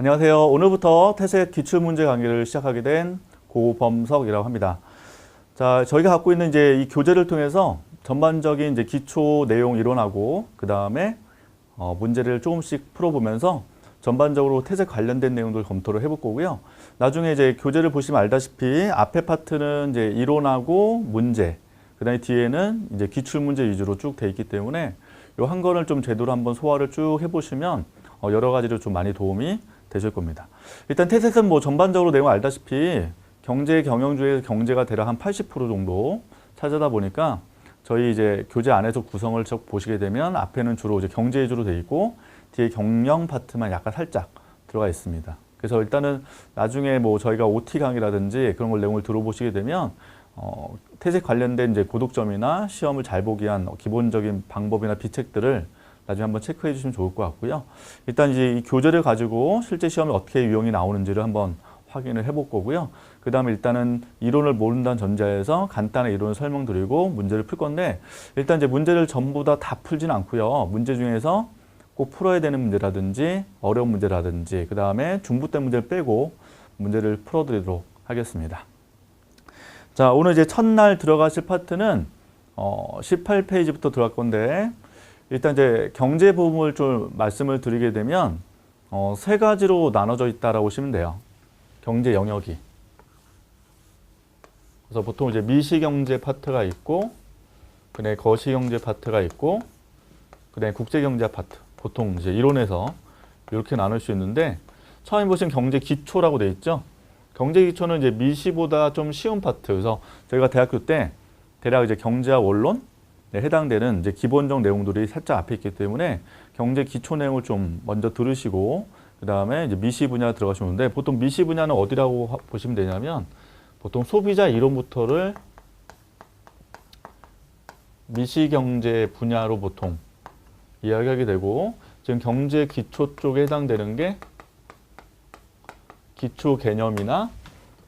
안녕하세요. 오늘부터 태세 기출문제 강의를 시작하게 된 고범석이라고 합니다. 자, 저희가 갖고 있는 이제 이 교재를 통해서 전반적인 이제 기초 내용 이론하고 그 다음에 문제를 조금씩 풀어보면서 전반적으로 태세 관련된 내용들 검토를 해볼 거고요. 나중에 이제 교재를 보시면 알다시피 앞에 파트는 이제 이론하고 문제, 그 다음에 뒤에는 이제 기출문제 위주로 쭉 돼 있기 때문에 요 한 권을 좀 제대로 한번 소화를 쭉 해보시면 여러 가지로 좀 많이 도움이 되실 겁니다. 일단 태셋은 뭐 전반적으로 내용 알다시피 경제 경영주의 경제가 대략 한 80% 정도 차지하다 보니까 저희 이제 교재 안에서 구성을 쭉 보시게 되면 앞에는 주로 이제 경제 위주로 돼 있고 뒤에 경영 파트만 약간 살짝 들어가 있습니다. 그래서 일단은 나중에 뭐 저희가 OT 강의라든지 그런 걸 내용을 들어보시게 되면 태세 관련된 이제 고득점이나 시험을 잘 보기 위한 기본적인 방법이나 비책들을 나중에 한번 체크해 주시면 좋을 것 같고요. 일단 이제 이 교재를 가지고 실제 시험에 어떻게 유형이 나오는지를 한번 확인을 해볼 거고요. 그 다음에 일단은 이론을 모른다는 전제에서 간단한 이론을 설명드리고 문제를 풀 건데 일단 이제 문제를 전부 다 풀지는 않고요. 문제 중에서 꼭 풀어야 되는 문제라든지 어려운 문제라든지 그 다음에 중부대 문제를 빼고 문제를 풀어드리도록 하겠습니다. 자, 오늘 이제 첫날 들어가실 파트는 18페이지부터 들어갈 건데 일단 이제 경제 부분을 좀 말씀을 드리게 되면 세 가지로 나눠져 있다라고 보시면 돼요. 경제 영역이. 그래서 보통 이제 미시경제 파트가 있고, 그다음에 거시경제 파트가 있고, 그다음에 국제경제 파트. 보통 이제 이론에서 이렇게 나눌 수 있는데 처음 보시면 경제 기초라고 돼 있죠. 경제 기초는 이제 미시보다 좀 쉬운 파트. 그래서 저희가 대학교 때 대략 이제 경제와 원론 해당되는 이제 기본적 내용들이 살짝 앞에 있기 때문에 경제 기초 내용을 좀 먼저 들으시고 그 다음에 이제 미시 분야 들어가시면 되는데 보통 미시 분야는 어디라고 보시면 되냐면 보통 소비자 이론부터를 미시 경제 분야로 보통 이야기하게 되고 지금 경제 기초 쪽에 해당되는 게 기초 개념이나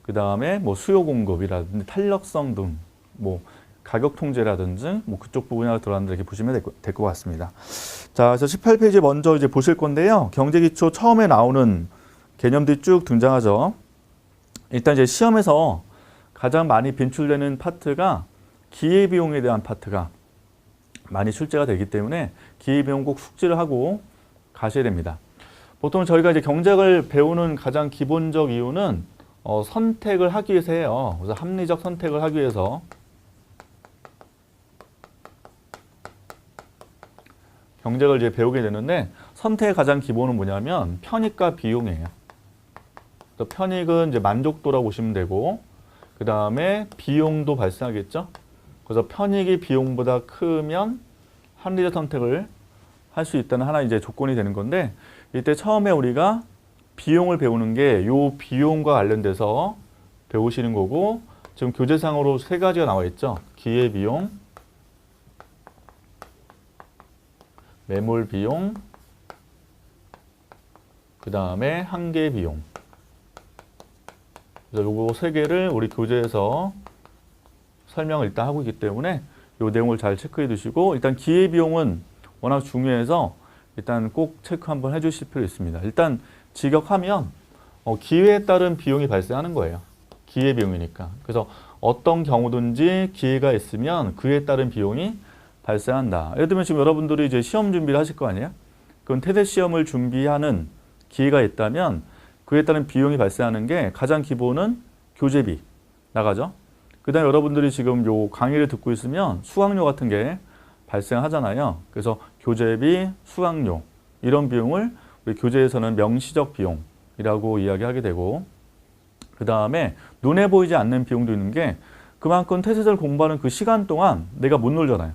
그 다음에 뭐 수요 공급이라든지 탄력성 등 뭐 가격 통제라든지 뭐 그쪽 부분에 들어가는데 이렇게 보시면 될 것 같습니다. 자, 그래서 18페이지 먼저 이제 보실 건데요. 경제 기초 처음에 나오는 개념들이 쭉 등장하죠. 일단 이제 시험에서 가장 많이 빈출되는 파트가 기회비용에 대한 파트가 많이 출제가 되기 때문에 기회비용 꼭 숙지를 하고 가셔야 됩니다. 보통 저희가 이제 경제학을 배우는 가장 기본적 이유는 선택을 하기 위해서 해요. 그래서 합리적 선택을 하기 위해서 경제학을 이제 배우게 되는데 선택의 가장 기본은 뭐냐면 편익과 비용이에요. 편익은 이제 만족도라고 보시면 되고 그 다음에 비용도 발생하겠죠. 그래서 편익이 비용보다 크면 합리적 선택을 할 수 있다는 하나 이제 조건이 되는 건데 이때 처음에 우리가 비용을 배우는 게 요 비용과 관련돼서 배우시는 거고 지금 교재상으로 세 가지가 나와 있죠. 기회비용, 매몰 비용, 그 다음에 한계 비용. 그래서 요거 세 개를 우리 교재에서 설명을 일단 하고 있기 때문에 요 내용을 잘 체크해 두시고 일단 기회 비용은 워낙 중요해서 일단 꼭 체크 한번 해 주실 필요 있습니다. 일단 직역하면 기회에 따른 비용이 발생하는 거예요. 기회 비용이니까. 그래서 어떤 경우든지 기회가 있으면 그에 따른 비용이 발생한다. 예를 들면 지금 여러분들이 이제 시험 준비를 하실 거 아니에요? 그럼 태세 시험을 준비하는 기회가 있다면 그에 따른 비용이 발생하는 게 가장 기본은 교재비 나가죠. 그 다음에 여러분들이 지금 요 강의를 듣고 있으면 수강료 같은 게 발생하잖아요. 그래서 교재비, 수강료 이런 비용을 우리 교재에서는 명시적 비용이라고 이야기하게 되고 그 다음에 눈에 보이지 않는 비용도 있는 게 그만큼 태세를 공부하는 그 시간 동안 내가 못 놀잖아요.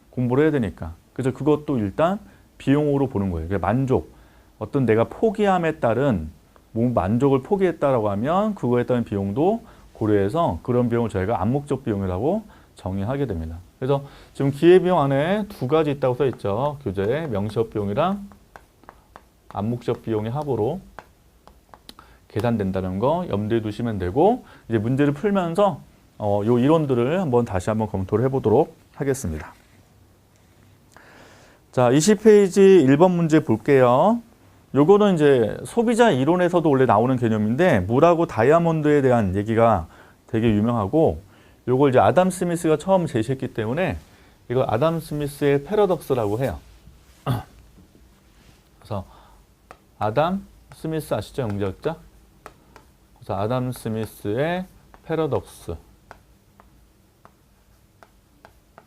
공부를 해야 되니까. 그래서 그것도 일단 비용으로 보는 거예요. 그러니까 만족, 어떤 내가 포기함에 따른 만족을 포기했다라고 하면 그거에 따른 비용도 고려해서 그런 비용을 저희가 암묵적 비용이라고 정의하게 됩니다. 그래서 지금 기회비용 안에 두 가지 있다고 써 있죠. 교재에 명시적 비용이랑 암묵적 비용의 합으로 계산된다는 거 염두에 두시면 되고 이제 문제를 풀면서 요 이론들을 다시 한번 검토를 해보도록 하겠습니다. 자, 20페이지 1번 문제 볼게요. 요거는 이제 소비자 이론에서도 원래 나오는 개념인데 물하고 다이아몬드에 대한 얘기가 되게 유명하고 요걸 이제 아담 스미스가 처음 제시했기 때문에 이걸 아담 스미스의 패러독스라고 해요. 그래서 아담 스미스 아시죠? 경제학자? 그래서 아담 스미스의 패러독스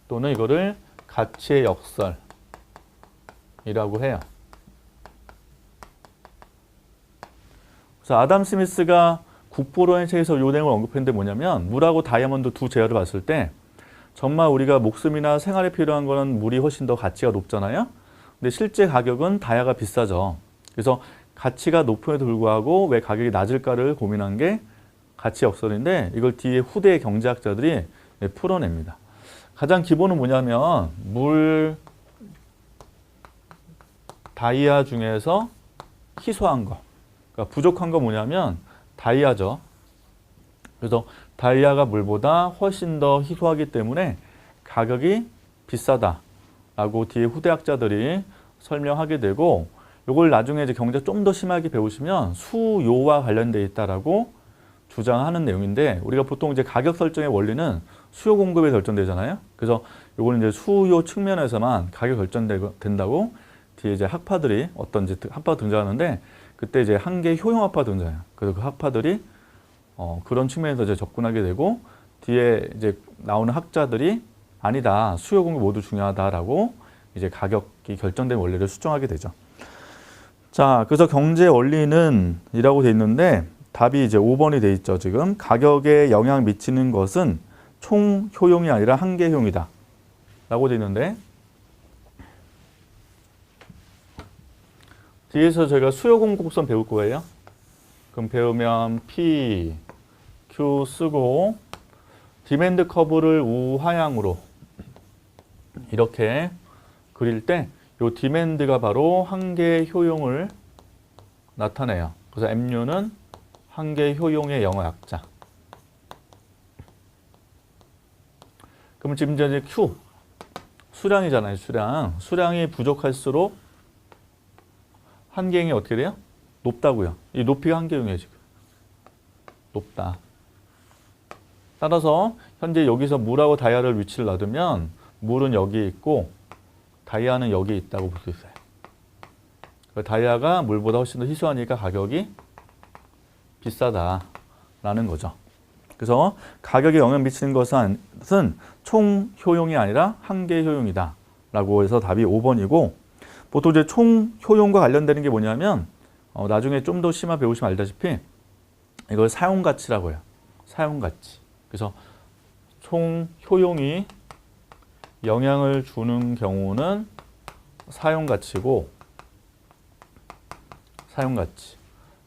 또는 이거를 가치의 역설이라고 해요. 그래서 아담 스미스가 국보론의 책에서 요 내용을 언급했는데 뭐냐면 물하고 다이아몬드 두 제어를 봤을 때 정말 우리가 목숨이나 생활에 필요한 거는 물이 훨씬 더 가치가 높잖아요. 근데 실제 가격은 다이아가 비싸죠. 그래서 가치가 높음에도 불구하고 왜 가격이 낮을까를 고민한 게 가치 역설인데 이걸 뒤에 후대 경제학자들이 풀어냅니다. 가장 기본은 뭐냐면 물, 다이아 중에서 희소한 거, 그러니까 부족한 거 뭐냐면 다이아죠. 그래서 다이아가 물보다 훨씬 더 희소하기 때문에 가격이 비싸다라고 뒤에 후대학자들이 설명하게 되고 이걸 나중에 이제 경제 좀 더 심하게 배우시면 수요와 관련돼 있다라고 주장하는 내용인데 우리가 보통 이제 가격 설정의 원리는 수요 공급에 결정되잖아요. 그래서 이거는 이제 수요 측면에서만 가격 결정된다고 뒤에 이제 학파들이 어떤 이제 학파가 등장하는데 그때 이제 한계 효용 학파 등장해요. 그래서 그 학파들이 그런 측면에서 이제 접근하게 되고 뒤에 이제 나오는 학자들이 아니다 수요 공급 모두 중요하다라고 이제 가격이 결정된 원리를 수정하게 되죠. 자, 그래서 경제 원리는 이라고 돼 있는데 답이 이제 5번이 돼 있죠. 지금 가격에 영향 미치는 것은 총 효용이 아니라 한계 효용이다 라고 돼 있는데 뒤에서 저희가 수요 공급선 배울 거예요. 그럼 배우면 P, Q 쓰고 디맨드 커브를 우하향으로 이렇게 그릴 때 이 디맨드가 바로 한계 효용을 나타내요. 그래서 MU는 한계 효용의 영어 약자. 그럼 지금 이제 Q 수량이잖아요. 수량이 부족할수록 한계용이 어떻게 돼요? 높다고요. 이 높이가 한계용이에요. 지금 높다. 따라서 현재 여기서 물하고 다이아를 위치를 놔두면 물은 여기에 있고 다이아는 여기에 있다고 볼 수 있어요. 다이아가 물보다 훨씬 더 희소하니까 가격이 비싸다라는 거죠. 그래서 가격에 영향 미치는 것은 총 효용이 아니라 한계 효용이다 라고 해서 답이 5번이고 보통 이제 총 효용과 관련되는 게 뭐냐면 나중에 좀 더 심화 배우시면 알다시피 이걸 사용가치라고 해요. 사용가치. 그래서 총 효용이 영향을 주는 경우는 사용가치고 사용가치.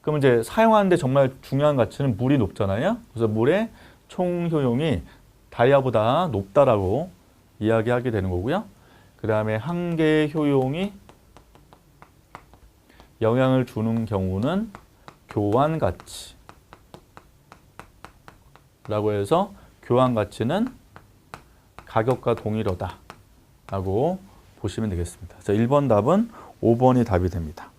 그럼 이제 사용하는데 정말 중요한 가치는 물이 높잖아요. 그래서 물의 총 효용이 다이아보다 높다라고 이야기하게 되는 거고요. 그 다음에 한계 효용이 영향을 주는 경우는 교환 가치. 라고 해서 교환 가치는 가격과 동일하다 라고 보시면 되겠습니다. 자, 1번 답은 5번이 답이 됩니다.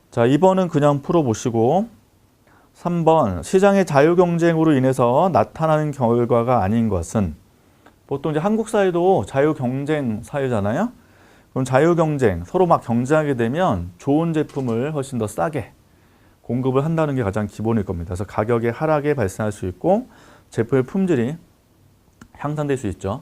자, 2번은 그냥 풀어보시고 3번 시장의 자유경쟁으로 인해서 나타나는 결과가 아닌 것은 보통 이제 한국 사회도 자유경쟁 사회잖아요. 그럼 자유경쟁, 서로 막 경쟁하게 되면 좋은 제품을 훨씬 더 싸게 공급을 한다는 게 가장 기본일 겁니다. 그래서 가격의 하락이 발생할 수 있고 제품의 품질이 향상될 수 있죠.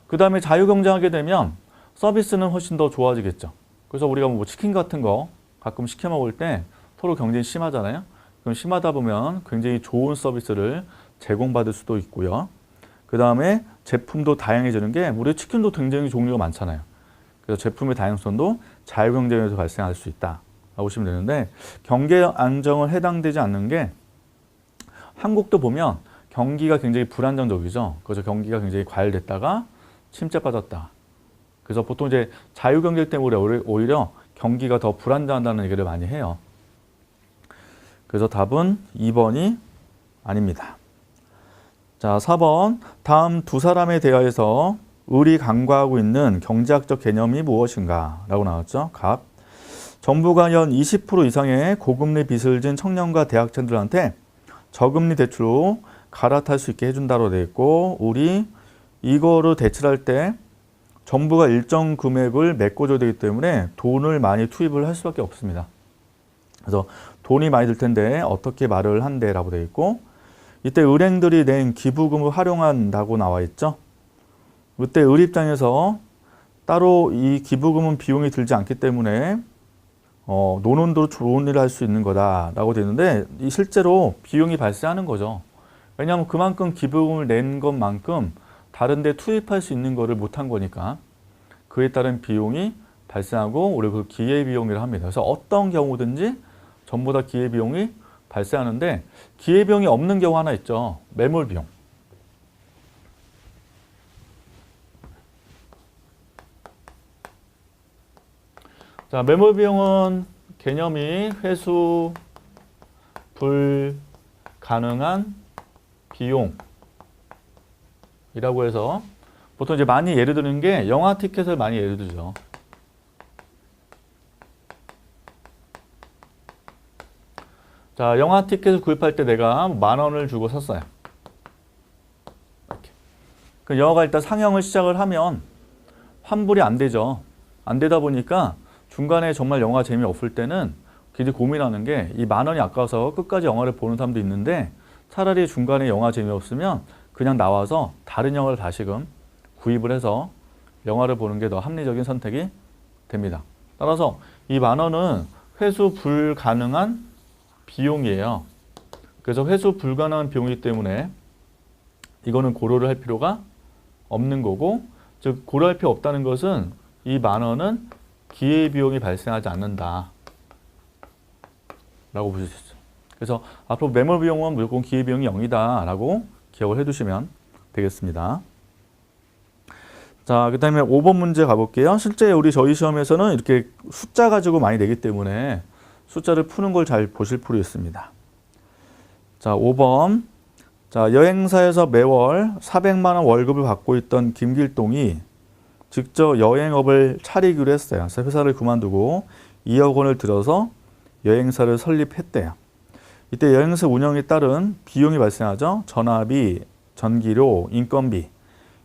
그 다음에 자유경쟁하게 되면 서비스는 훨씬 더 좋아지겠죠. 그래서 우리가 뭐 치킨 같은 거 가끔 시켜 먹을 때 서로 경쟁이 심하잖아요. 그럼 심하다 보면 굉장히 좋은 서비스를 제공받을 수도 있고요. 그 다음에 제품도 다양해지는 게 우리 치킨도 굉장히 종류가 많잖아요. 그래서 제품의 다양성도 자유경쟁에서 발생할 수 있다 라고 보시면 되는데 경계 안정을 해당되지 않는 게 한국도 보면 경기가 굉장히 불안정적이죠. 그래서 경기가 굉장히 과열됐다가 침체 빠졌다. 그래서 보통 이제 자유경쟁 때문에 오히려 경기가 더 불안정하다는 얘기를 많이 해요. 그래서 답은 2번이 아닙니다. 자, 4번. 다음 두 사람에 대하여서 을이 간과하고 있는 경제학적 개념이 무엇인가? 라고 나왔죠. 갑. 정부가 연 20% 이상의 고금리 빚을 진 청년과 대학생들한테 저금리 대출로 갈아탈 수 있게 해준다고 되어 있고, 우리 이거를 대출할 때 정부가 일정 금액을 메꿔줘야 되기 때문에 돈을 많이 투입을 할 수밖에 없습니다. 그래서 돈이 많이 들 텐데 어떻게 말을 한대라고 되어 있고, 이때 은행들이 낸 기부금을 활용한다고 나와 있죠. 이때 을 입장에서 따로 이 기부금은 비용이 들지 않기 때문에 노는도 좋은 일을 할 수 있는 거다라고 되는데, 실제로 비용이 발생하는 거죠. 왜냐하면 그만큼 기부금을 낸 것만큼 다른 데 투입할 수 있는 거를 못한 거니까 그에 따른 비용이 발생하고, 우리 그 기회비용이라고 합니다. 그래서 어떤 경우든지 전부 다 기회비용이 발생하는데, 기회비용이 없는 경우 하나 있죠. 매몰비용. 자, 매몰비용은 개념이 회수 불가능한 비용이라고 해서 보통 이제 많이 예를 드는 게 영화 티켓을 많이 예를 들죠. 자, 영화 티켓을 구입할 때 내가 10,000원을 주고 샀어요. 이렇게. 그 영화가 일단 상영을 시작을 하면 환불이 안 되죠. 안 되다 보니까 중간에 정말 영화 재미없을 때는 굉장히 고민하는 게, 이 10,000원이 아까워서 끝까지 영화를 보는 사람도 있는데, 차라리 중간에 영화 재미없으면 그냥 나와서 다른 영화를 다시금 구입을 해서 영화를 보는 게 더 합리적인 선택이 됩니다. 따라서 이 10,000원은 회수 불가능한 비용이에요. 그래서 회수 불가능한 비용이기 때문에 이거는 고려를 할 필요가 없는 거고, 즉 고려할 필요 없다는 것은 이 10,000원은 기회비용이 발생하지 않는다 라고 보실 수 있어요. 그래서 앞으로 매몰비용은 무조건 기회비용이 0이다 라고 기억을 해두시면 되겠습니다. 자, 그 다음에 5번 문제 가볼게요. 실제 저희 시험에서는 이렇게 숫자 가지고 많이 내기 때문에 숫자를 푸는 걸 잘 보실 필요 있습니다. 자, 5번. 자, 여행사에서 매월 400만 원 월급을 받고 있던 김길동이 직접 여행업을 차리기로 했어요. 그래서 회사를 그만두고 2억 원을 들여서 여행사를 설립했대요. 이때 여행사 운영에 따른 비용이 발생하죠. 전화비, 전기료, 인건비.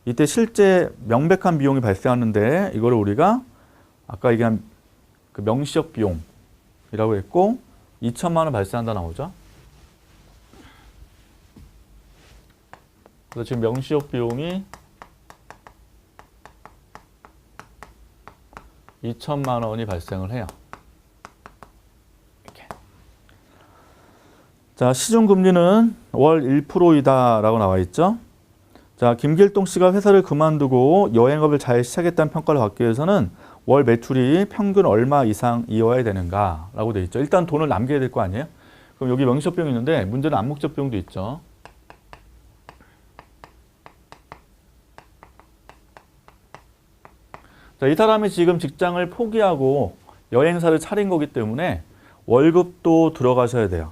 이때 실제 명백한 비용이 발생하는데, 이거를 우리가 아까 얘기한 그 명시적 비용이라고 했고, 2천만 원 발생한다 나오죠. 그래서 지금 명시적 비용이 2천만 원이 발생을 해요. 이렇게. 자, 시중금리는 월 1%이다 라고 나와 있죠. 자, 김길동 씨가 회사를 그만두고 여행업을 잘 시작했다는 평가를 받기 위해서는 월 매출이 평균 얼마 이상이어야 되는가 라고 되어 있죠. 일단 돈을 남겨야 될 거 아니에요. 그럼 여기 명시적 비용이 있는데, 문제는 암묵적 비용도 있죠. 자, 이 사람이 지금 직장을 포기하고 여행사를 차린 거기 때문에 월급도 들어가셔야 돼요.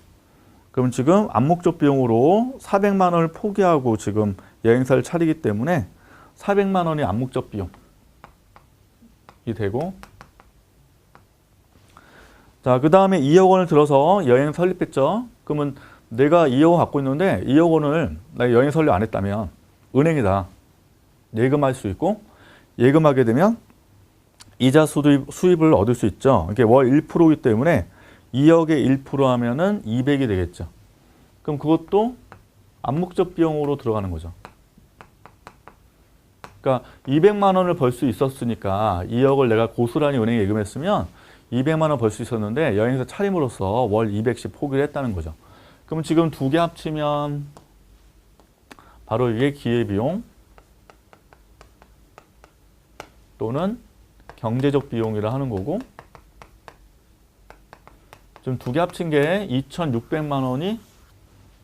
그럼 지금 암묵적 비용으로 400만 원을 포기하고 지금 여행사를 차리기 때문에 400만 원이 암묵적 비용이 되고, 자, 그 다음에 2억 원을 들어서 여행 설립했죠. 그러면 내가 2억 원 갖고 있는데 2억 원을 나 여행 설립 안 했다면 은행에다 예금할 수 있고, 예금하게 되면 이자 수입을 얻을 수 있죠. 이게 월 1%이기 때문에 2억에 1% 하면은 200이 되겠죠. 그럼 그것도 암묵적 비용으로 들어가는 거죠. 그러니까 200만 원을 벌 수 있었으니까 2억을 내가 고스란히 은행에 예금했으면 200만 원 벌 수 있었는데, 여행사 차림으로써 월 200씩 포기를 했다는 거죠. 그럼 지금 두 개 합치면 바로 이게 기회비용 또는 경제적 비용이라 하는 거고, 지금 두 개 합친 게 2,600만 원이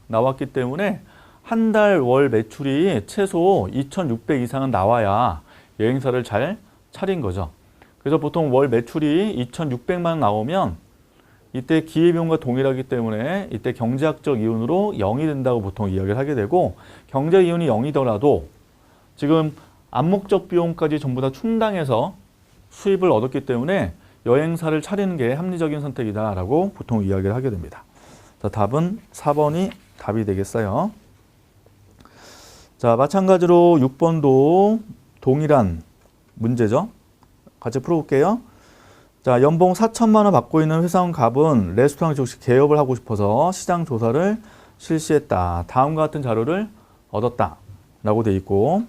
나왔기 때문에 한 달 월 매출이 최소 2,600 이상은 나와야 여행사를 잘 차린 거죠. 그래서 보통 월 매출이 2,600만 원 나오면 이때 기회비용과 동일하기 때문에 이때 경제학적 이윤으로 0이 된다고 보통 이야기를 하게 되고, 경제 이윤이 0이더라도 지금 암묵적 비용까지 전부 다 충당해서 수입을 얻었기 때문에 여행사를 차리는 게 합리적인 선택이다라고 보통 이야기를 하게 됩니다. 자, 답은 4번이 답이 되겠어요. 자, 마찬가지로 6번도 동일한 문제죠. 같이 풀어볼게요. 자, 연봉 4천만 원 받고 있는 회사원 갑은 레스토랑 즉시 개업을 하고 싶어서 시장 조사를 실시했다. 다음과 같은 자료를 얻었다. 라고 돼 있고,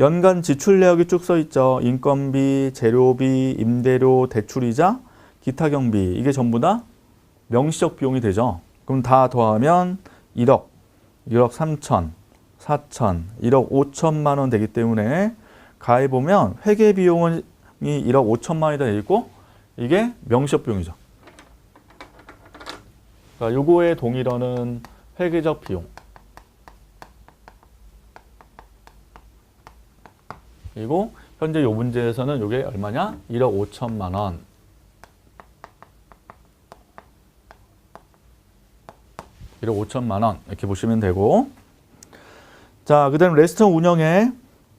연간 지출 내역이 쭉 써 있죠. 인건비, 재료비, 임대료, 대출이자, 기타 경비. 이게 전부 다 명시적 비용이 되죠. 그럼 다 더하면 1억, 1억 3천, 4천, 1억 5천만 원 되기 때문에 가에 보면 회계 비용이 1억 5천만 원이다 돼 있고, 이게 명시적 비용이죠. 그러니까 요거의 동일어는 회계적 비용. 그리고 현재 요 문제에서는 요게 얼마냐? 1억 5천만 원. 1억 5천만 원 이렇게 보시면 되고, 자, 그다음 레스토랑 운영에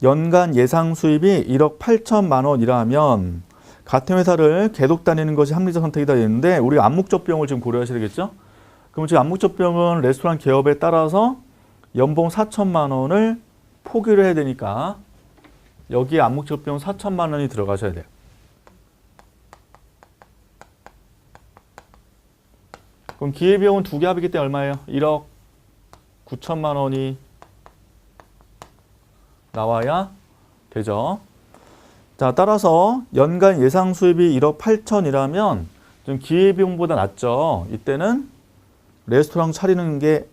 연간 예상 수입이 1억 8천만 원이라면 같은 회사를 계속 다니는 것이 합리적 선택이다 했는데, 우리가 암묵적 비용을 지금 고려하셔야 되겠죠? 그럼 지금 암묵적 비용은 레스토랑 개업에 따라서 연봉 4천만 원을 포기를 해야 되니까 여기에 암묵적 비용 4천만 원이 들어가셔야 돼요. 그럼 기회비용은 두 개 합이기 때문에 얼마예요? 1억 9천만 원이 나와야 되죠. 자, 따라서 연간 예상 수입이 1억 8천이라면 좀 기회비용보다 낮죠. 이때는 레스토랑 차리는 게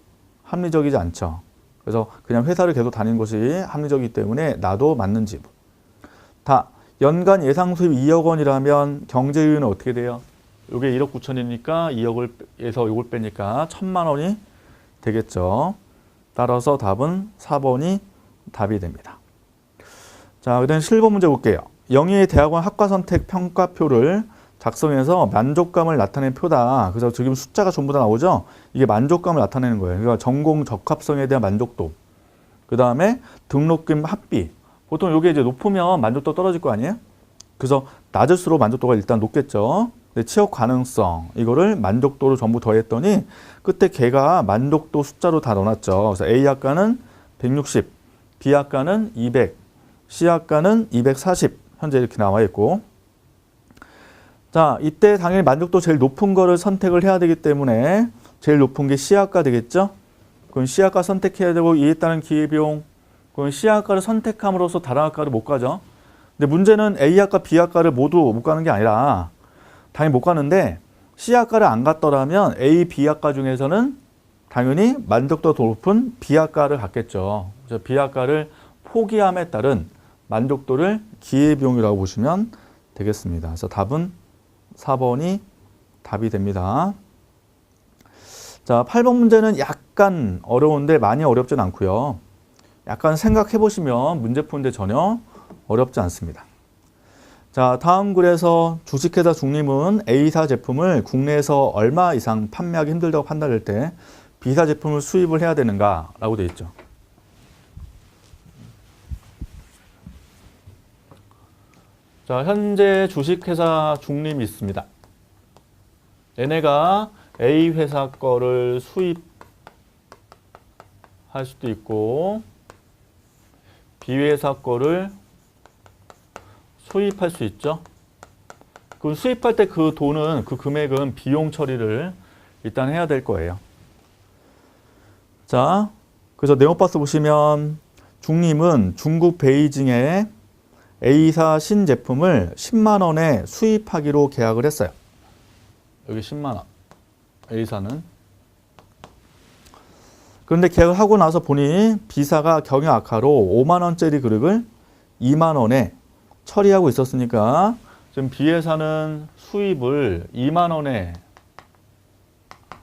합리적이지 않죠. 그래서 그냥 회사를 계속 다니는 것이 합리적이기 때문에 나도 맞는 지분. 다 연간 예상 수입 2억 원이라면 경제효율은 어떻게 돼요? 이게 1억 9천이니까 2억에서 이걸 빼니까 1천만 원이 되겠죠. 따라서 답은 4번이 답이 됩니다. 자, 그다음 7번 문제 볼게요. 영희의 대학원 학과 선택 평가표를 작성해서 만족감을 나타낸 표다. 그래서 지금 숫자가 전부 다 나오죠. 이게 만족감을 나타내는 거예요. 그러니까 전공 적합성에 대한 만족도. 그 다음에 등록금 합비. 보통 이게 이제 높으면 만족도 떨어질 거 아니에요? 그래서 낮을수록 만족도가 일단 높겠죠. 근데 취업 가능성 이거를 만족도를 전부 더했더니 끝에 걔가 만족도 숫자로 다 넣어놨죠. 그래서 A 학과는 160, B 학과는 200, C 학과는 240 현재 이렇게 나와 있고, 자, 이때 당연히 만족도 제일 높은 거를 선택을 해야 되기 때문에 제일 높은 게 C 학과 되겠죠. 그럼 C 학과 선택해야 되고 이에 따른 기회비용, 그럼 C 학과를 선택함으로써 다른 학과를 못 가죠. 근데 문제는 A 학과, B 학과를 모두 못 가는 게 아니라 당연히 못 가는데 C 학과를 안 갔더라면 A, B 학과 중에서는 당연히 만족도가 더 높은 B 학과를 갔겠죠. 그래서 B 학과를 포기함에 따른 만족도를 기회비용이라고 보시면 되겠습니다. 그래서 답은 4번이 답이 됩니다. 자, 8번 문제는 약간 어려운데 많이 어렵진 않고요. 약간 생각해 보시면 문제 푸는데 전혀 어렵지 않습니다. 자, 다음 글에서 주식회사 중림은 A사 제품을 국내에서 얼마 이상 판매하기 힘들다고 판단할 때 B사 제품을 수입을 해야 되는가 라고 되어 있죠. 자, 현재 주식회사 중림이 있습니다. 얘네가 A 회사 거를 수입할 수도 있고 B 회사 거를 수입할 수 있죠. 그 수입할 때 그 돈은, 그 금액은 비용 처리를 일단 해야 될 거예요. 자, 그래서 네모박스 보시면 중림은 중국 베이징에 A사 신제품을 10만 원에 수입하기로 계약을 했어요. 여기 10만 원. A사는. 그런데 계약을 하고 나서 보니 B사가 경영 악화로 5만 원짜리 그릇을 2만 원에 처리하고 있었으니까 지금 B회사는 수입을 2만 원에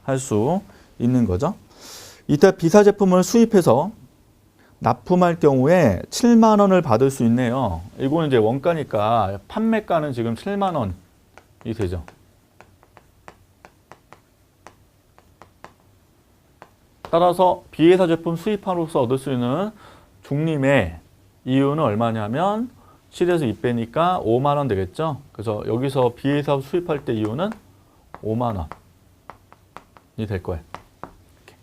할 수 있는 거죠. 이때 B사 제품을 수입해서 납품할 경우에 7만 원을 받을 수 있네요. 이거는 이제 원가니까 판매가는 지금 7만 원이 되죠. 따라서 B회사 제품 수입함으로써 얻을 수 있는 중림의 이윤은 얼마냐면 7에서 2 빼니까 5만 원 되겠죠. 그래서 여기서 B사업 수입할 때 이유는 5만 원이 될 거예요. 이렇게.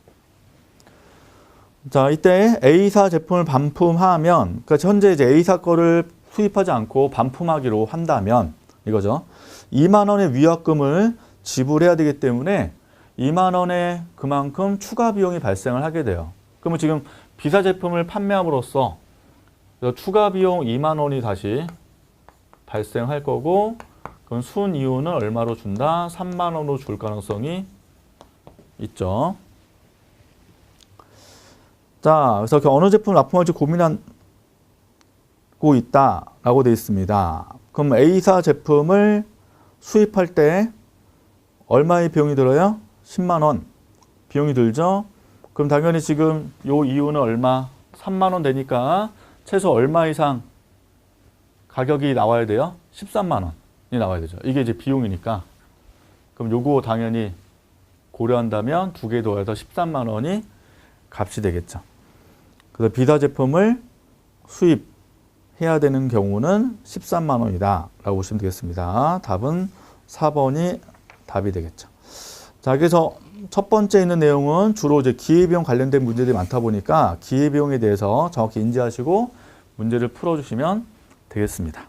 자, 이때 A사 제품을 반품하면, 그러니까 현재 이제 A사 거를 수입하지 않고 반품하기로 한다면 이거죠. 2만 원의 위약금을 지불해야 되기 때문에 2만 원의 그만큼 추가 비용이 발생을 하게 돼요. 그러면 지금 B사 제품을 판매함으로써 추가 비용 2만 원이 다시 발생할 거고, 그럼 순 이유는 얼마로 준다? 3만 원으로 줄 가능성이 있죠. 자, 그래서 어느 제품을 납품할지 고민하고 있다라고 되어 있습니다. 그럼 A사 제품을 수입할 때 얼마의 비용이 들어요? 10만 원 비용이 들죠. 그럼 당연히 지금 요 이유는 얼마? 3만 원 되니까 최소 얼마 이상 가격이 나와야 돼요? 13만 원이 나와야 되죠. 이게 이제 비용이니까. 그럼 요거 당연히 고려한다면 두 개 더해서 13만 원이 값이 되겠죠. 그래서 B사 제품을 수입해야 되는 경우는 13만 원이다 라고 보시면 되겠습니다. 답은 4번이 답이 되겠죠. 자, 그래서 첫 번째 있는 내용은 주로 이제 기회비용 관련된 문제들이 많다 보니까 기회비용에 대해서 정확히 인지하시고 문제를 풀어주시면 되겠습니다.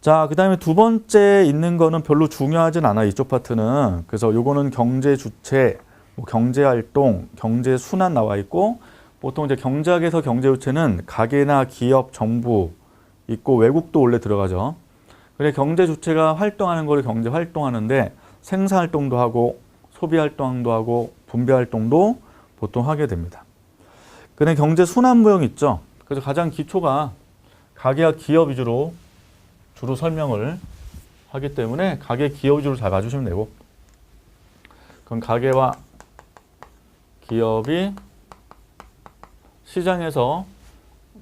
자, 그 다음에 두 번째 있는 거는 별로 중요하진 않아요. 이쪽 파트는. 그래서 요거는 경제 주체, 경제 활동, 경제 순환 나와 있고, 보통 이제 경제학에서 경제 주체는 가계나 기업, 정부 있고 외국도 원래 들어가죠. 그래 경제 주체가 활동하는 거를 경제 활동하는데 생산 활동도 하고 소비 활동도 하고 분배 활동도 보통 하게 됩니다. 그래 경제 순환 무형 있죠. 그래서 가장 기초가 가계와 기업 위주로 주로 설명을 하기 때문에 가계 기업 위주로 잘 봐주시면 되고, 그럼 가계와 기업이 시장에서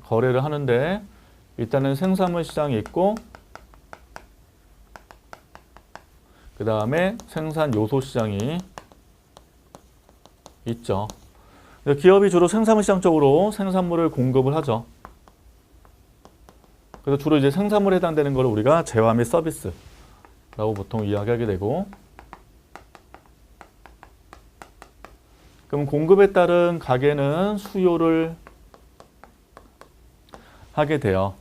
거래를 하는데 일단은 생산물 시장이 있고 그 다음에 생산 요소 시장이 있죠. 기업이 주로 생산물 시장 쪽으로 생산물을 공급을 하죠. 그래서 주로 이제 생산물에 해당되는 걸 우리가 재화 및 서비스라고 보통 이야기하게 되고, 그럼 공급에 따른 가계는 수요를 하게 돼요.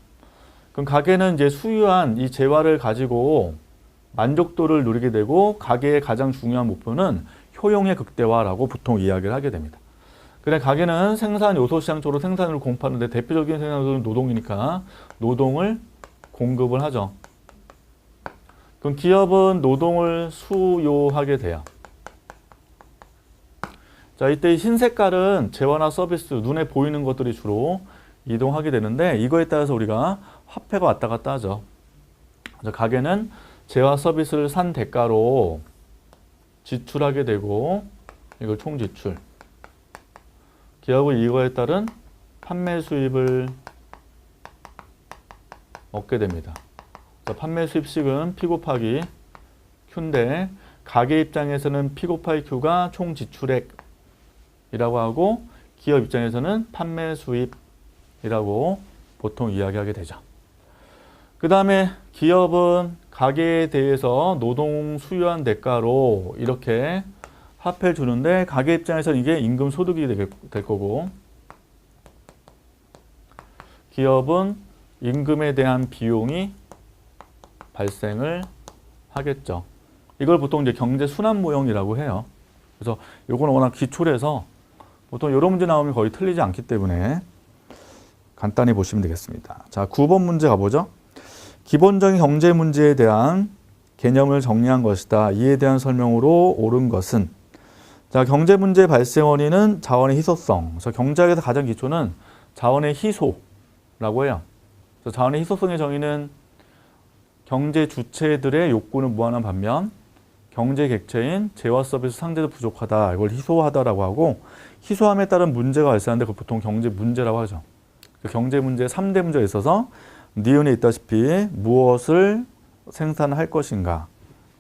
그럼 가계는 이제 수요한 이 재화를 가지고 만족도를 누리게 되고, 가계의 가장 중요한 목표는 효용의 극대화라고 보통 이야기를 하게 됩니다. 그래 가계는 생산 요소 시장 쪽으로 생산을 공급하는데 대표적인 생산 요소는 노동이니까 노동을 공급을 하죠. 그럼 기업은 노동을 수요하게 돼요. 자, 이때 흰 색깔은 재화나 서비스, 눈에 보이는 것들이 주로 이동하게 되는데, 이거에 따라서 우리가 화폐가 왔다 갔다 하죠. 그래서 가계는 재화 서비스를 산 대가로 지출하게 되고, 이걸 총지출. 기업은 이거에 따른 판매 수입을 얻게 됩니다. 판매 수입식은 P 곱하기 Q인데, 가계 입장에서는 P 곱하기 Q가 총 지출액이라고 하고, 기업 입장에서는 판매 수입이라고 보통 이야기하게 되죠. 그 다음에 기업은 가계에 대해서 노동 수요한 대가로 이렇게 화폐를 주는데, 가계 입장에서는 이게 임금 소득이 될 거고, 기업은 임금에 대한 비용이 발생을 하겠죠. 이걸 보통 이제 경제 순환 모형이라고 해요. 그래서 요거는 워낙 기초라서 보통 이런 문제 나오면 거의 틀리지 않기 때문에 간단히 보시면 되겠습니다. 자, 9번 문제 가보죠. 기본적인 경제 문제에 대한 개념을 정리한 것이다. 이에 대한 설명으로 옳은 것은, 자, 경제 문제 발생 원인은 자원의 희소성. 그래서 경제학에서 가장 기초는 자원의 희소라고 해요. 그래서 자원의 희소성의 정의는 경제 주체들의 욕구는 무한한 반면 경제 객체인 재화 서비스 상대도 부족하다. 이걸 희소하다라고 하고, 희소함에 따른 문제가 발생하는데 그걸 보통 경제 문제라고 하죠. 경제 문제 3대 문제가 있어서 니은에 있다시피 무엇을 생산할 것인가,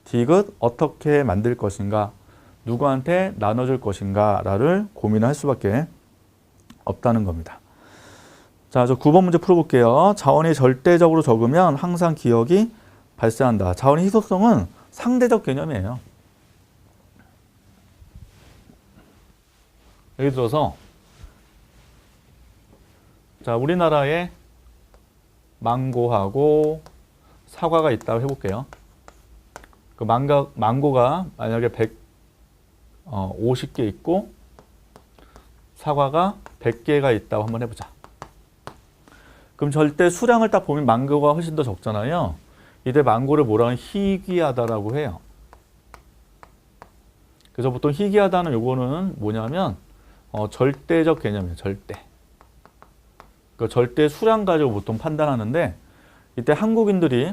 디귿 어떻게 만들 것인가, 누구한테 나눠줄 것인가를 고민할 수밖에 없다는 겁니다. 자, 자, 저 9번 문제 풀어볼게요. 자원이 절대적으로 적으면 항상 기억이 발생한다. 자원의 희소성은 상대적 개념이에요. 예를 들어서 자, 우리나라에 망고하고 사과가 있다고 해볼게요. 그 망고가 만약에 50개 있고 사과가 100개가 있다고 한번 해보자. 그럼 절대 수량을 딱 보면 망고가 훨씬 더 적잖아요. 이때 망고를 뭐라 하면 희귀하다라고 해요. 그래서 보통 희귀하다는 요거는 뭐냐면 절대적 개념이에요. 절대. 그 절대 수량 가지고 보통 판단하는데 이때 한국인들이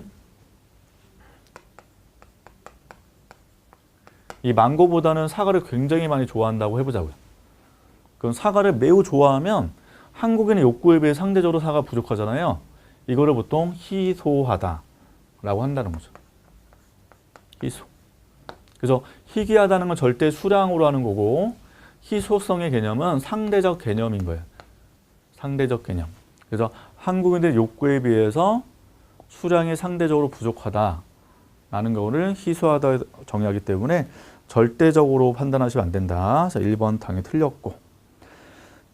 이 망고보다는 사과를 굉장히 많이 좋아한다고 해보자고요. 그럼 사과를 매우 좋아하면 한국인의 욕구에 비해 상대적으로 사과가 부족하잖아요. 이거를 보통 희소하다라고 한다는 거죠. 희소. 그래서 희귀하다는 건 절대 수량으로 하는 거고 희소성의 개념은 상대적 개념인 거예요. 상대적 개념. 그래서 한국인의 욕구에 비해서 수량이 상대적으로 부족하다라는 거를 희소하다 정의하기 때문에 절대적으로 판단하시면 안 된다. 자, 1번 당연히 틀렸고.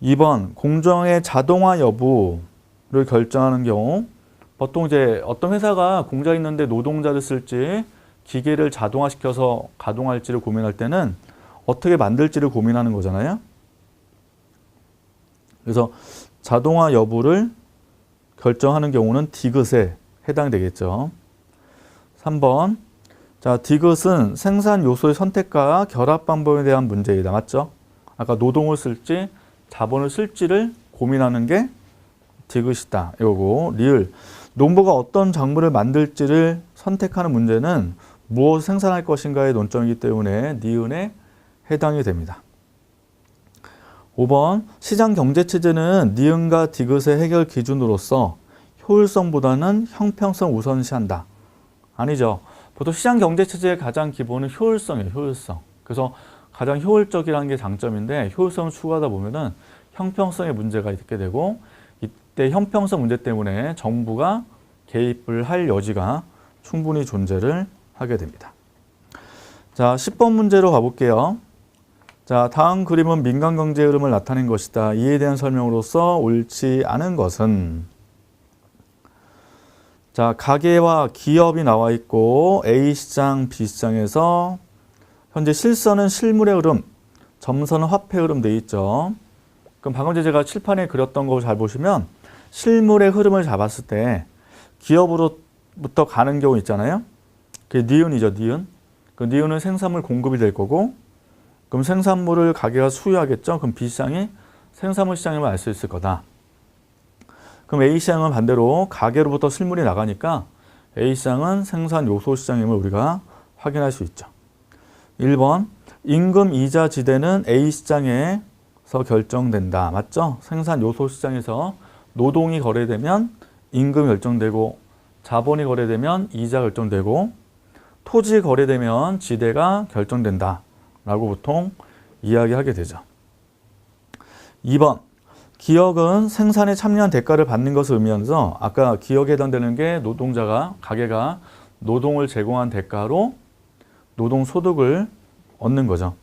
2번 공정의 자동화 여부를 결정하는 경우 보통 이제 어떤 회사가 공장이 있는데 노동자를 쓸지 기계를 자동화시켜서 가동할지를 고민할 때는 어떻게 만들지를 고민하는 거잖아요. 그래서 자동화 여부를 결정하는 경우는 디귿에 해당되겠죠. 3번. 자, 디귿은 생산 요소의 선택과 결합 방법에 대한 문제이다. 맞죠? 아까 노동을 쓸지 자본을 쓸지를 고민하는 게 디귿이다. 이거고 리을. 농부가 어떤 작물을 만들지를 선택하는 문제는 무엇을 생산할 것인가의 논점이기 때문에 니은에 해당이 됩니다. 5번. 시장 경제체제는 니은과 디귿의 해결 기준으로서 효율성보다는 형평성 우선시한다. 아니죠. 보통 시장 경제체제의 가장 기본은 효율성이에요. 효율성. 그래서 가장 효율적이라는 게 장점인데 효율성을 추구하다 보면은 형평성의 문제가 있게 되고 이때 형평성 문제 때문에 정부가 개입을 할 여지가 충분히 존재를 하게 됩니다. 자, 10번 문제로 가볼게요. 자, 다음 그림은 민간 경제 흐름을 나타낸 것이다. 이에 대한 설명으로서 옳지 않은 것은 자, 가계와 기업이 나와 있고 A시장, B시장에서 현재 실선은 실물의 흐름, 점선은 화폐 흐름 돼 있죠. 그럼 방금 제가 칠판에 그렸던 거 잘 보시면 실물의 흐름을 잡았을 때 기업으로부터 가는 경우 있잖아요. 그게 니은이죠, 니은. 그 니은은 생산물 공급이 될 거고 그럼 생산물을 가게가 수요하겠죠. 그럼 B시장이 생산물 시장임을 알 수 있을 거다. 그럼 A시장은 반대로 가게로부터 실물이 나가니까 A시장은 생산 요소 시장임을 우리가 확인할 수 있죠. 1번. 임금 이자 지대는 A시장에서 결정된다. 맞죠? 생산 요소 시장에서 노동이 거래되면 임금이 결정되고 자본이 거래되면 이자 결정되고 토지 거래되면 지대가 결정된다. 라고 보통 이야기하게 되죠. 2번. 기업은 생산에 참여한 대가를 받는 것을 의미하면서 아까 기업에 해당되는 게 노동자가 가게가 노동을 제공한 대가로 노동소득을 얻는 거죠.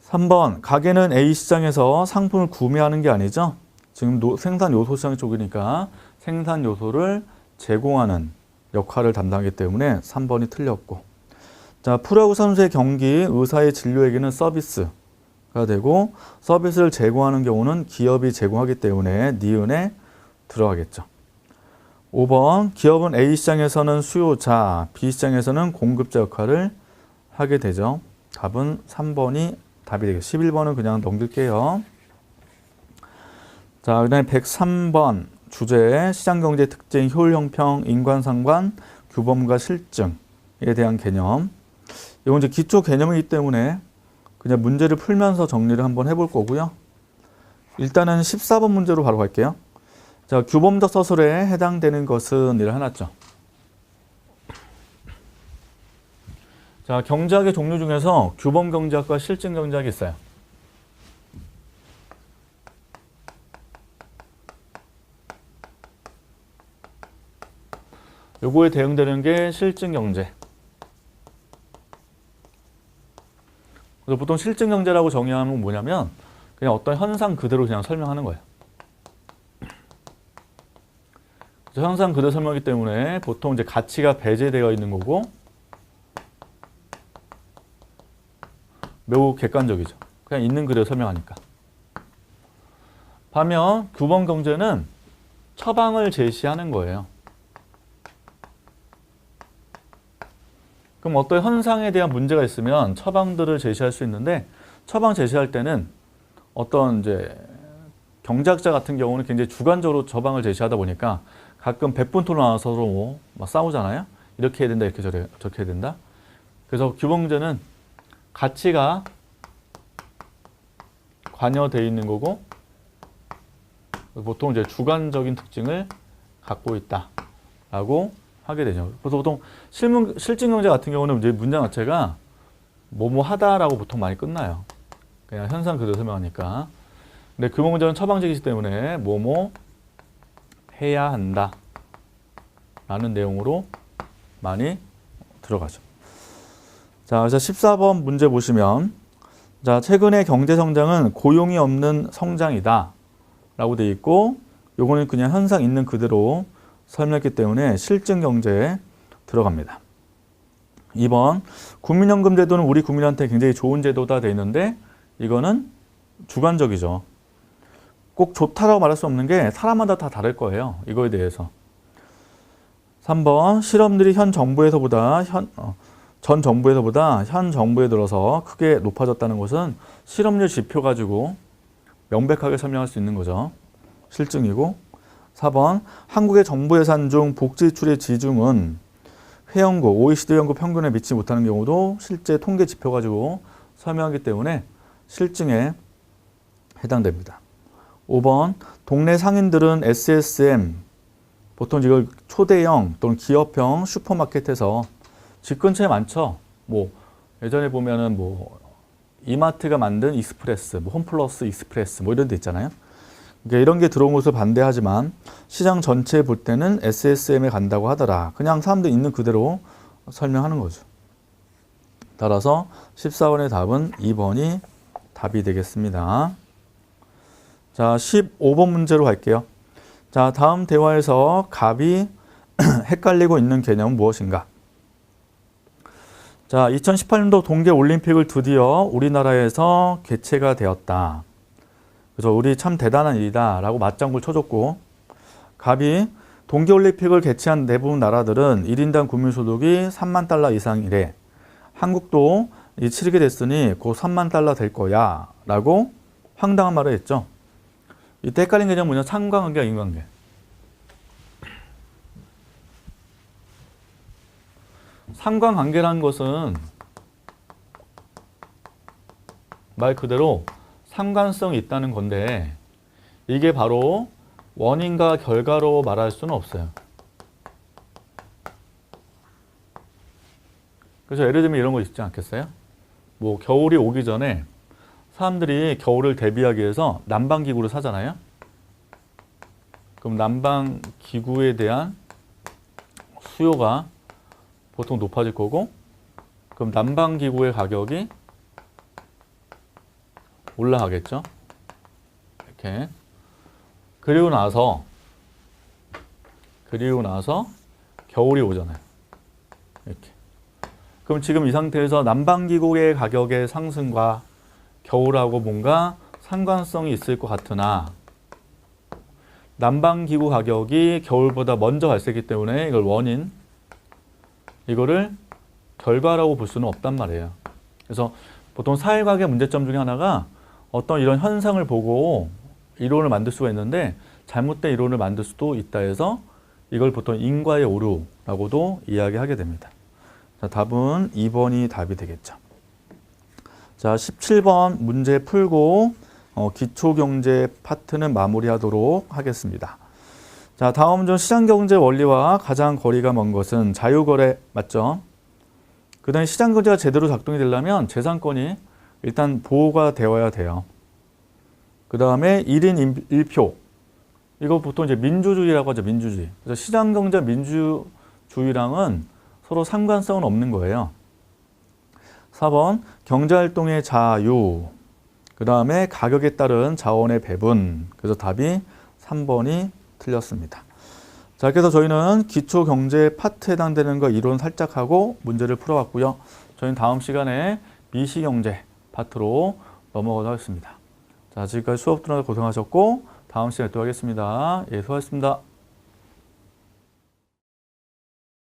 3번. 가게는 A시장에서 상품을 구매하는 게 아니죠. 지금 생산 요소 시장 쪽이니까 생산 요소를 제공하는 역할을 담당하기 때문에 3번이 틀렸고 자, 프로야구 선수의 경기, 의사의 진료에게는 서비스가 되고 서비스를 제공하는 경우는 기업이 제공하기 때문에 니은에 들어가겠죠. 5번. 기업은 A시장에서는 수요자, B시장에서는 공급자 역할을 하게 되죠. 답은 3번이 답이 되겠죠. 11번은 그냥 넘길게요. 자, 그 다음에 103번 주제 시장경제 특징, 효율형평, 인관상관, 규범과 실증에 대한 개념. 이건 이제 기초 개념이기 때문에 그냥 문제를 풀면서 정리를 한번 해볼 거고요. 일단은 14번 문제로 바로 갈게요. 자, 규범적 서술에 해당되는 것은 이를 해놨죠. 자, 경제학의 종류 중에서 규범 경제학과 실증 경제학이 있어요. 요거에 대응되는 게 실증 경제. 그래서 보통 실증 경제라고 정의하면 뭐냐면 그냥 어떤 현상 그대로 그냥 설명하는 거예요. 그래서 현상 그대로 설명하기 때문에 보통 이제 가치가 배제되어 있는 거고 매우 객관적이죠. 그냥 있는 그대로 설명하니까. 반면 규범 경제는 처방을 제시하는 거예요. 그럼 어떤 현상에 대한 문제가 있으면 처방들을 제시할 수 있는데 처방 제시할 때는 어떤 이제 경제학자 같은 경우는 굉장히 주관적으로 처방을 제시하다 보니까 가끔 백분토론 나와서 서로 막 싸우잖아요. 이렇게 해야 된다, 이렇게 저렇게 해야 된다. 그래서 규범 경제는 가치가 관여되어 있는 거고 보통 이제 주관적인 특징을 갖고 있다라고 하게 되죠. 그래서 보통 실증 경제 같은 경우는 이제 문장 자체가 뭐뭐 하다라고 보통 많이 끝나요. 그냥 현상 그대로 설명하니까. 근데 규범 경제는 처방적이기 때문에 뭐뭐 해야 한다 라는 내용으로 많이 들어가죠. 자, 그래서 14번 문제 보시면 자, 최근의 경제 성장은 고용이 없는 성장이다 라고 되어 있고 요거는 그냥 현상 있는 그대로 설명했기 때문에 실증 경제에 들어갑니다. 2번 국민연금 제도는 우리 국민한테 굉장히 좋은 제도다 되어 있는데 이거는 주관적이죠. 꼭 좋다라고 말할 수 없는 게 사람마다 다 다를 거예요. 이거에 대해서. 3번 실업률이 전 정부에서보다 현 정부에 들어서 크게 높아졌다는 것은 실업률 지표 가지고 명백하게 설명할 수 있는 거죠. 실증이고. 4번 한국의 정부 예산 중 복지 지출의 지중은 회원국, OECD 회원국 평균에 미치지 못하는 경우도 실제 통계 지표 가지고 설명하기 때문에 실증에 해당됩니다. 5번 동네 상인들은 SSM, 보통 이걸 초대형 또는 기업형 슈퍼마켓에서 집 근처에 많죠. 뭐 예전에 보면은 뭐 이마트가 만든 익스프레스, 뭐 홈플러스 익스프레스 뭐 이런 데 있잖아요. 그러니까 이런 게 들어온 것을 반대하지만 시장 전체에 볼 때는 SSM에 간다고 하더라. 그냥 사람들 있는 그대로 설명하는 거죠. 따라서 14번의 답은 2번이 답이 되겠습니다. 자, 15번 문제로 갈게요. 자, 다음 대화에서 갑이 헷갈리고 있는 개념은 무엇인가? 자, 2018년도 동계올림픽을 드디어 우리나라에서 개최가 되었다. 그래서 우리 참 대단한 일이다 라고 맞장구를 쳐줬고 갑이 동계올림픽을 개최한 대부분 나라들은 1인당 국민소득이 3만 달러 이상이래. 한국도 치르게 됐으니 곧 3만 달러 될 거야 라고 황당한 말을 했죠. 이때 헷갈린 개념은 뭐냐? 상관관계와 인관계. 상관관계라는 것은 말 그대로 상관성이 있다는 건데 이게 바로 원인과 결과로 말할 수는 없어요. 그래서 예를 들면 이런 거 있지 않겠어요? 뭐 겨울이 오기 전에 사람들이 겨울을 대비하기 위해서 난방기구를 사잖아요. 그럼 난방기구에 대한 수요가 보통 높아질 거고 그럼 난방기구의 가격이 올라가겠죠. 이렇게. 그리고 나서 겨울이 오잖아요. 이렇게. 그럼 지금 이 상태에서 난방기구의 가격의 상승과 겨울하고 뭔가 상관성이 있을 것 같으나 난방기구 가격이 겨울보다 먼저 발생했기 때문에 이걸 원인, 이거를 결과라고 볼 수는 없단 말이에요. 그래서 보통 사회과학의 문제점 중에 하나가 어떤 이런 현상을 보고 이론을 만들 수가 있는데 잘못된 이론을 만들 수도 있다 해서 이걸 보통 인과의 오류라고도 이야기하게 됩니다. 자, 답은 2번이 답이 되겠죠. 자, 17번 문제 풀고 기초경제 파트는 마무리하도록 하겠습니다. 자, 다음 중 시장경제 원리와 가장 거리가 먼 것은 자유거래 맞죠? 그 다음에 시장경제가 제대로 작동이 되려면 재산권이 일단 보호가 되어야 돼요. 그 다음에 1인 1표. 이거 보통 이제 민주주의라고 하죠. 민주주의. 그래서 시장경제 민주주의 주의랑은 서로 상관성은 없는 거예요. 4번 경제활동의 자유, 그 다음에 가격에 따른 자원의 배분. 그래서 답이 3번이 틀렸습니다. 자, 그래서 저희는 기초경제 파트에 해당되는 거 이론 살짝 하고 문제를 풀어봤고요. 저희는 다음 시간에 미시경제 파트로 넘어가도록 하겠습니다. 자, 지금까지 수업 들어서 고생하셨고 다음 시간에 또 하겠습니다. 예, 수고하셨습니다.